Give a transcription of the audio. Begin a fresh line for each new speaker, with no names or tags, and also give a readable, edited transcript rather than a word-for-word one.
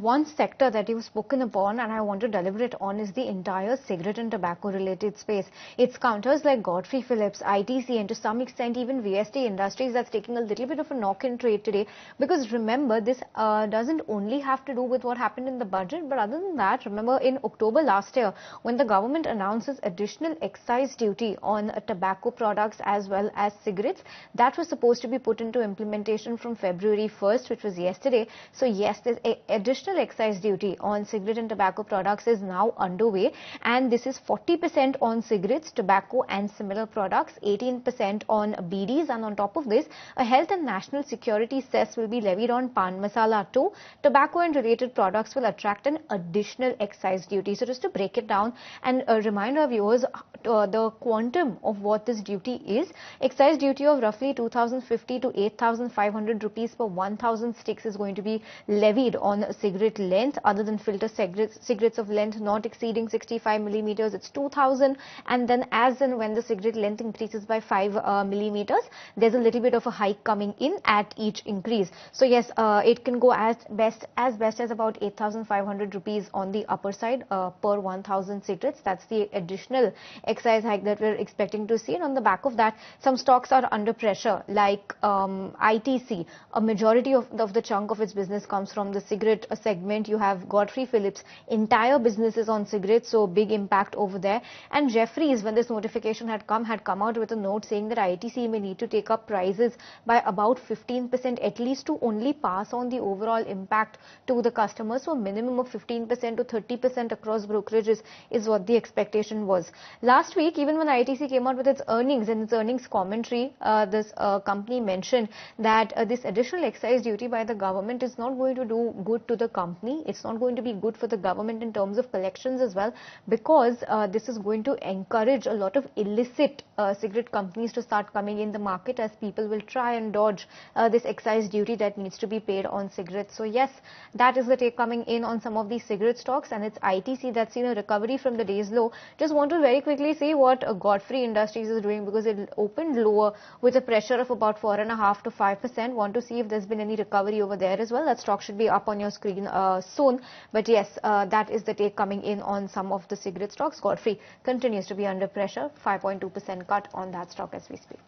one sector that you've spoken upon and I want to deliberate on is the entire cigarette and tobacco related space. It's counters like Godfrey Phillips, ITC, and to some extent even VST Industries that's taking a little bit of a knock-in trade today, because remember, this doesn't only have to do with what happened in the budget, but other than that, remember in October last year when the government announces additional excise duty on tobacco products as well as cigarettes, that was supposed to be put into implementation from February 1st, which was yesterday. So yes, this additional excise duty on cigarette and tobacco products is now underway, and this is 40% on cigarettes, tobacco and similar products, 18% on BDs, and on top of this, a health and national security cess will be levied on pan masala too. Tobacco and related products will attract an additional excise duty. So just to break it down and remind our viewers the quantum of what this duty is, excise duty of roughly 2,050 to 8,500 rupees per 1,000 sticks is going to be levied on cigarette length. Other than filter cigarettes of length not exceeding 65 millimeters, it's 2,000, and then as and when the cigarette length increases by 5 millimeters, there's a little bit of a hike coming in at each increase. So yes, it can go as best as about 8,500 rupees on the upper side per 1,000 cigarettes. That's the additional excise hike that we're expecting to see. And on the back of that, some stocks are under pressure, like ITC. A majority of the chunk of its business comes from the cigarette segment. You have Godfrey Phillips, entire business is on cigarettes, so big impact over there. And Jeffries, when this notification had come out with a note saying that ITC may need to take up prices by about 15% at least to only pass on the overall impact to the customers. So a minimum of 15% to 30% across brokerages is what the expectation was. Last week, even when ITC came out with its earnings and its earnings commentary, this company mentioned that this additional excise duty by the government is not going to do good to the company. It's not going to be good for the government in terms of collections as well, because this is going to encourage a lot of illicit cigarette companies to start coming in the market, as people will try and dodge this excise duty that needs to be paid on cigarettes. So yes, that is the take coming in on some of these cigarette stocks, and it's ITC that's seen a recovery from the day's low. Just want to very quickly see what Godfrey Industries is doing, because it opened lower with a pressure of about 4.5 to 5%. Want to see if there's been any recovery over there as well. That stock should be up on your screen soon. But yes, that is the take coming in on some of the cigarette stocks. Godfrey continues to be under pressure, 5.2% cut on that stock as we speak.